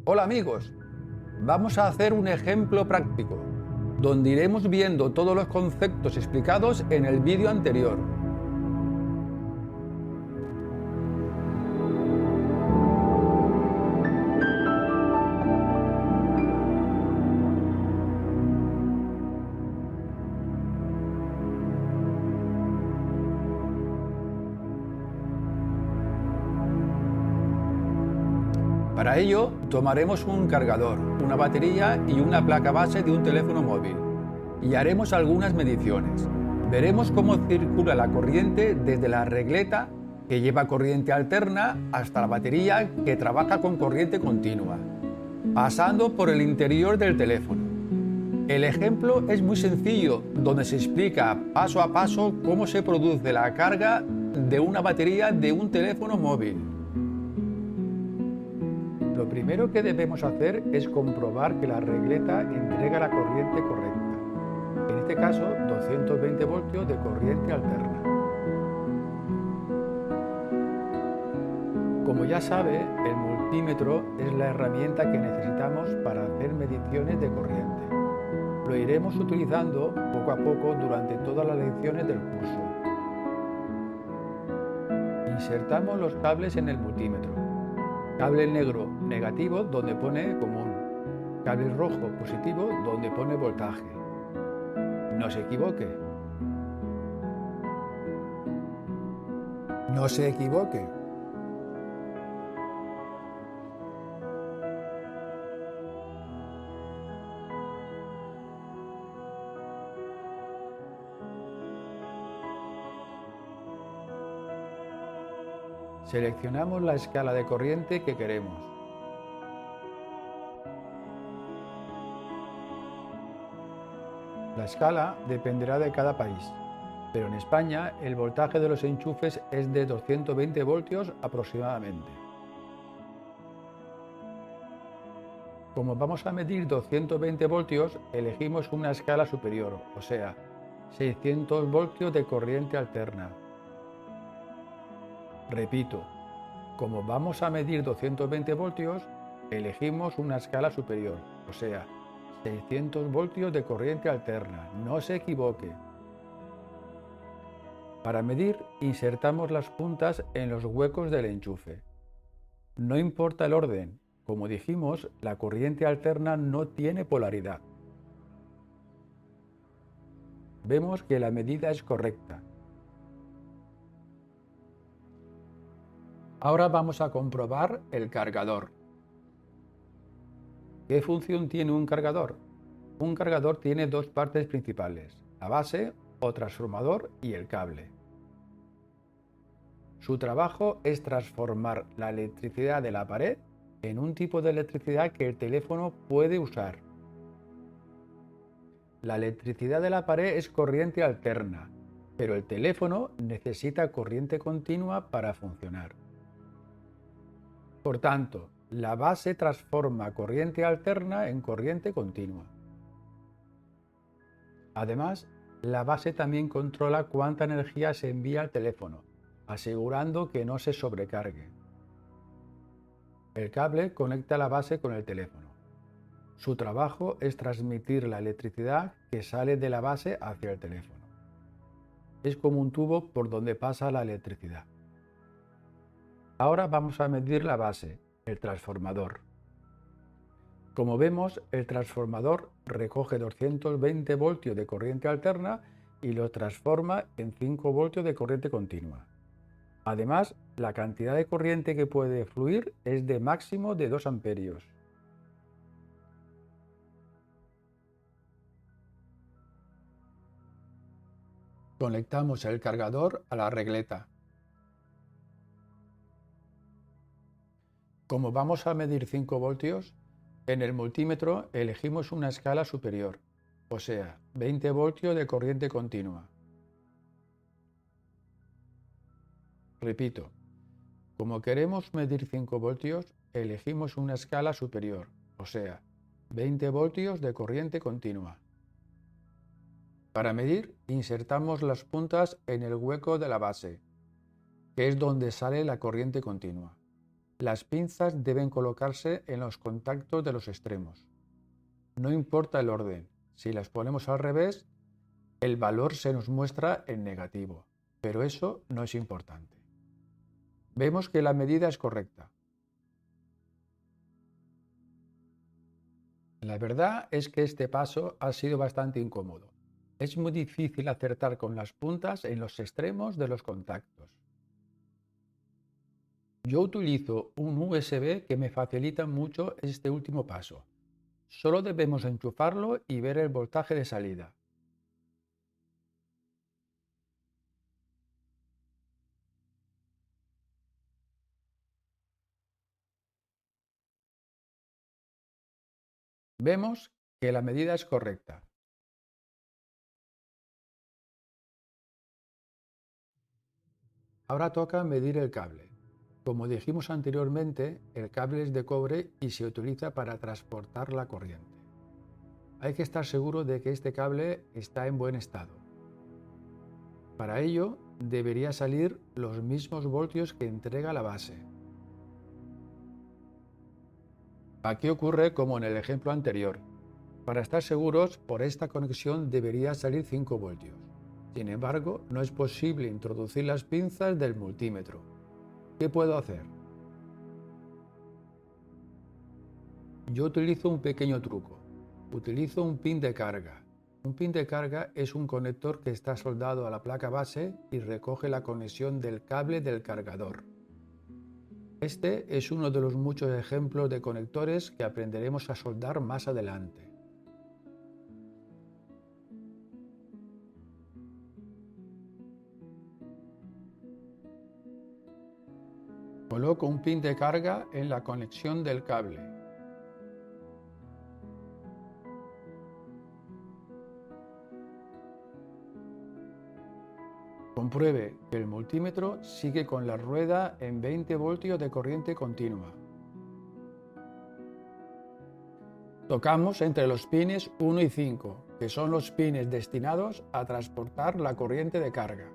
Hola amigos, vamos a hacer un ejemplo práctico, donde iremos viendo todos los conceptos explicados en el vídeo anterior. Para ello, tomaremos un cargador, una batería y una placa base de un teléfono móvil y haremos algunas mediciones. Veremos cómo circula la corriente desde la regleta, que lleva corriente alterna, hasta la batería, que trabaja con corriente continua, pasando por el interior del teléfono. El ejemplo es muy sencillo, donde se explica paso a paso cómo se produce la carga de una batería de un teléfono móvil. Lo primero que debemos hacer es comprobar que la regleta entrega la corriente correcta, en este caso 220 voltios de corriente alterna. Como ya sabe, el multímetro es la herramienta que necesitamos para hacer mediciones de corriente. Lo iremos utilizando poco a poco durante todas las lecciones del curso. Insertamos los cables en el multímetro. Cable negro negativo donde pone común. Cable rojo positivo donde pone voltaje. No se equivoque. No se equivoque. Seleccionamos la escala de corriente que queremos. La escala dependerá de cada país, pero en España el voltaje de los enchufes es de 220 voltios aproximadamente. Como vamos a medir 220 voltios, elegimos una escala superior, o sea, 600 voltios de corriente alterna. Repito, como vamos a medir 220 voltios, elegimos una escala superior, o sea, 600 voltios de corriente alterna. No se equivoque. Para medir, insertamos las puntas en los huecos del enchufe. No importa el orden. Como dijimos, la corriente alterna no tiene polaridad. Vemos que la medida es correcta. Ahora vamos a comprobar el cargador. ¿Qué función tiene un cargador? Un cargador tiene dos partes principales, la base o transformador y el cable. Su trabajo es transformar la electricidad de la pared en un tipo de electricidad que el teléfono puede usar. La electricidad de la pared es corriente alterna, pero el teléfono necesita corriente continua para funcionar. Por tanto, la base transforma corriente alterna en corriente continua. Además, la base también controla cuánta energía se envía al teléfono, asegurando que no se sobrecargue. El cable conecta la base con el teléfono. Su trabajo es transmitir la electricidad que sale de la base hacia el teléfono. Es como un tubo por donde pasa la electricidad. Ahora vamos a medir la base, el transformador. Como vemos, el transformador recoge 220 voltios de corriente alterna y los transforma en 5 voltios de corriente continua. Además, la cantidad de corriente que puede fluir es de máximo de 2 amperios. Conectamos el cargador a la regleta. Como vamos a medir 5 voltios, en el multímetro elegimos una escala superior, o sea, 20 voltios de corriente continua. Repito, como queremos medir 5 voltios, elegimos una escala superior, o sea, 20 voltios de corriente continua. Para medir, insertamos las puntas en el hueco de la base, que es donde sale la corriente continua. Las pinzas deben colocarse en los contactos de los extremos. No importa el orden, si las ponemos al revés, el valor se nos muestra en negativo, pero eso no es importante. Vemos que la medida es correcta. La verdad es que este paso ha sido bastante incómodo. Es muy difícil acertar con las puntas en los extremos de los contactos. Yo utilizo un USB que me facilita mucho este último paso. Solo debemos enchufarlo y ver el voltaje de salida. Vemos que la medida es correcta. Ahora toca medir el cable. Como dijimos anteriormente, el cable es de cobre y se utiliza para transportar la corriente. Hay que estar seguro de que este cable está en buen estado. Para ello, debería salir los mismos voltios que entrega la base. Aquí ocurre como en el ejemplo anterior. Para estar seguros, por esta conexión debería salir 5 voltios. Sin embargo, no es posible introducir las pinzas del multímetro. ¿Qué puedo hacer? Yo utilizo un pequeño truco. Utilizo un pin de carga. Un pin de carga es un conector que está soldado a la placa base y recoge la conexión del cable del cargador. Este es uno de los muchos ejemplos de conectores que aprenderemos a soldar más adelante. Coloco un pin de carga en la conexión del cable. Compruebe que el multímetro sigue con la rueda en 20 voltios de corriente continua. Tocamos entre los pines 1 y 5, que son los pines destinados a transportar la corriente de carga.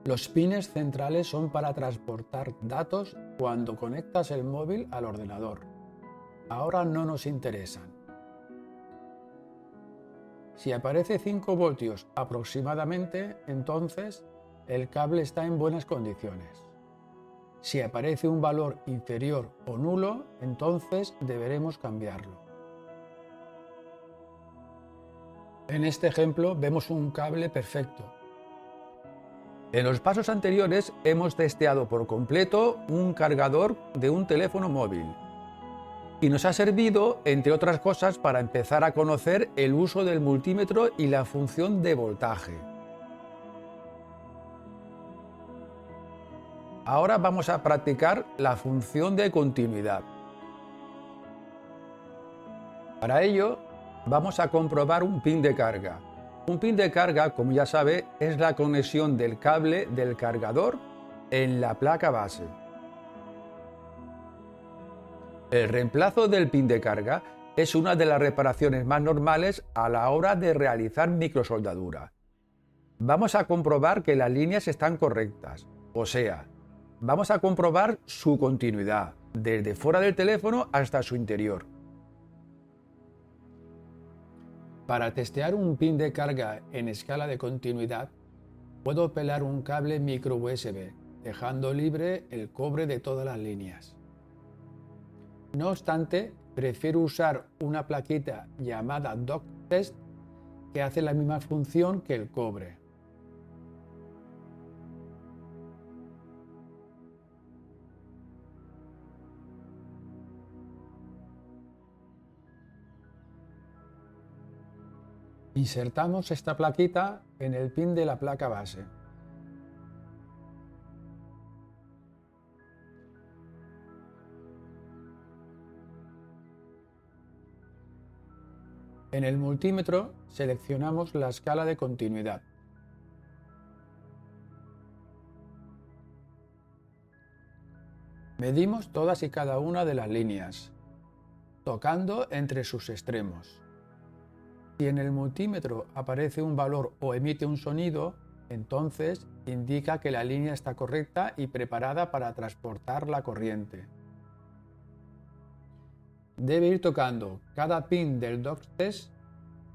Los pines centrales son para transportar datos cuando conectas el móvil al ordenador. Ahora no nos interesan. Si aparece 5 voltios aproximadamente, entonces el cable está en buenas condiciones. Si aparece un valor inferior o nulo, entonces deberemos cambiarlo. En este ejemplo vemos un cable perfecto. En los pasos anteriores hemos testeado por completo un cargador de un teléfono móvil y nos ha servido, entre otras cosas, para empezar a conocer el uso del multímetro y la función de voltaje. Ahora vamos a practicar la función de continuidad. Para ello, vamos a comprobar un pin de carga. Un pin de carga, como ya sabe, es la conexión del cable del cargador en la placa base. El reemplazo del pin de carga es una de las reparaciones más normales a la hora de realizar microsoldadura. Vamos a comprobar que las líneas están correctas, o sea, vamos a comprobar su continuidad, desde fuera del teléfono hasta su interior. Para testear un pin de carga en escala de continuidad, puedo pelar un cable micro USB, dejando libre el cobre de todas las líneas. No obstante, prefiero usar una plaquita llamada Dot Test que hace la misma función que el cobre. Insertamos esta plaquita en el pin de la placa base. En el multímetro seleccionamos la escala de continuidad. Medimos todas y cada una de las líneas, tocando entre sus extremos. Si en el multímetro aparece un valor o emite un sonido, Entonces indica que la línea está correcta y preparada para transportar la corriente. Debe ir tocando cada pin del dock test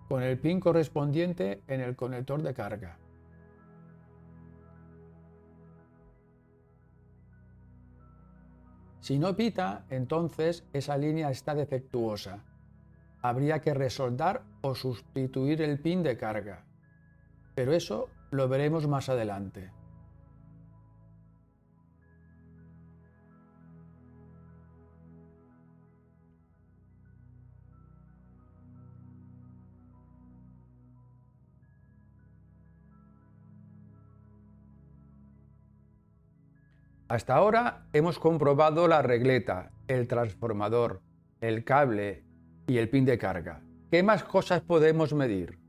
con el pin correspondiente en el conector de carga. Si no pita, entonces esa línea está defectuosa. Habría que resoldar o sustituir el pin de carga. Pero eso lo veremos más adelante. Hasta ahora hemos comprobado la regleta, el transformador, el cable y el pin de carga. ¿Qué más cosas podemos medir?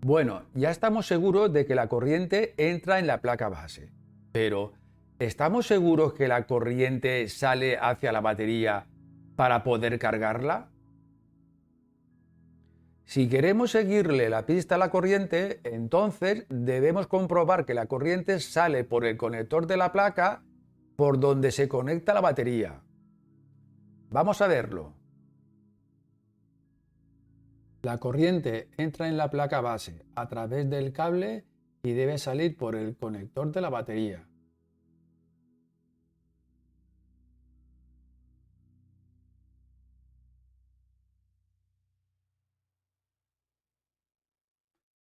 Bueno, ya estamos seguros de que la corriente entra en la placa base, pero ¿estamos seguros que la corriente sale hacia la batería para poder cargarla? Si queremos seguirle la pista a la corriente, entonces debemos comprobar que la corriente sale por el conector de la placa por donde se conecta la batería. Vamos a verlo. La corriente entra en la placa base a través del cable y debe salir por el conector de la batería.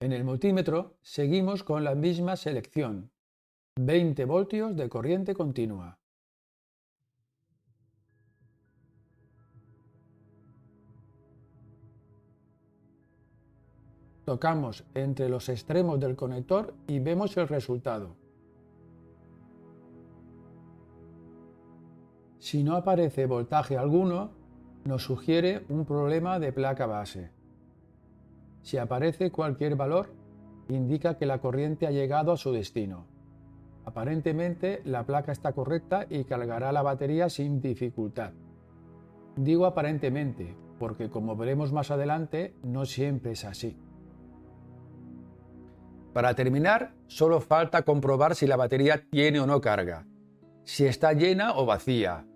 En el multímetro seguimos con la misma selección, 20 voltios de corriente continua. Tocamos entre los extremos del conector y vemos el resultado. Si no aparece voltaje alguno, nos sugiere un problema de placa base. Si aparece cualquier valor, indica que la corriente ha llegado a su destino. Aparentemente la placa está correcta y cargará la batería sin dificultad. Digo aparentemente, porque como veremos más adelante, no siempre es así. Para terminar, solo falta comprobar si la batería tiene o no carga, si está llena o vacía.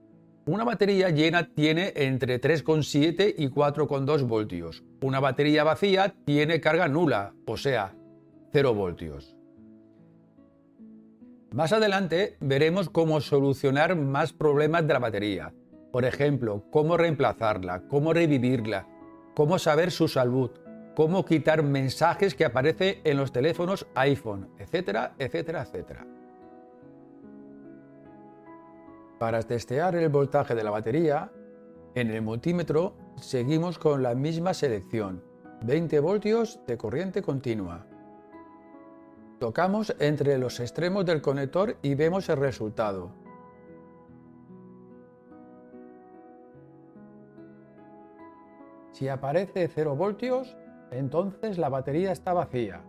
Una batería llena tiene entre 3,7 y 4,2 voltios. Una batería vacía tiene carga nula, o sea, 0 voltios. Más adelante veremos cómo solucionar más problemas de la batería. Por ejemplo, cómo reemplazarla, cómo revivirla, cómo saber su salud, cómo quitar mensajes que aparecen en los teléfonos iPhone, etcétera, etcétera, etcétera. Para testear el voltaje de la batería, en el multímetro seguimos con la misma selección, 20 voltios de corriente continua. Tocamos entre los extremos del conector y vemos el resultado. Si aparece 0 voltios, entonces la batería está vacía.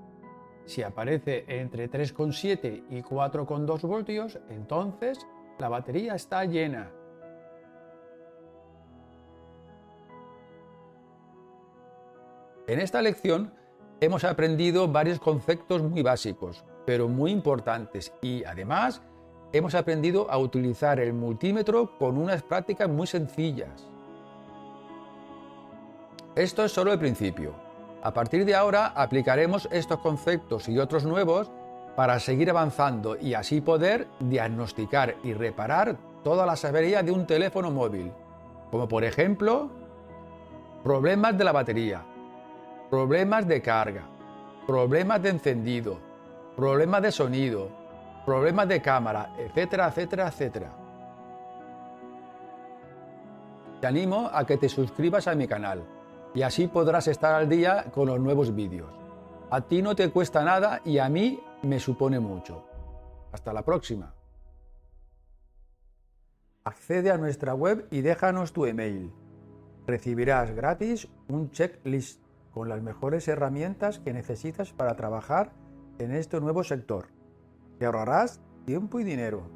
Si aparece entre 3,7 y 4,2 voltios, entonces la batería está llena. En esta lección hemos aprendido varios conceptos muy básicos, pero muy importantes, y además hemos aprendido a utilizar el multímetro con unas prácticas muy sencillas. Esto es solo el principio. A partir de ahora aplicaremos estos conceptos y otros nuevos para seguir avanzando y así poder diagnosticar y reparar todas las averías de un teléfono móvil, como por ejemplo, problemas de la batería, problemas de carga, problemas de encendido, problemas de sonido, problemas de cámara, etcétera, etcétera, etcétera. Te animo a que te suscribas a mi canal y así podrás estar al día con los nuevos vídeos. A ti no te cuesta nada y a mí me supone mucho. Hasta la próxima. Accede a nuestra web y déjanos tu email. Recibirás gratis un checklist con las mejores herramientas que necesitas para trabajar en este nuevo sector. Te ahorrarás tiempo y dinero.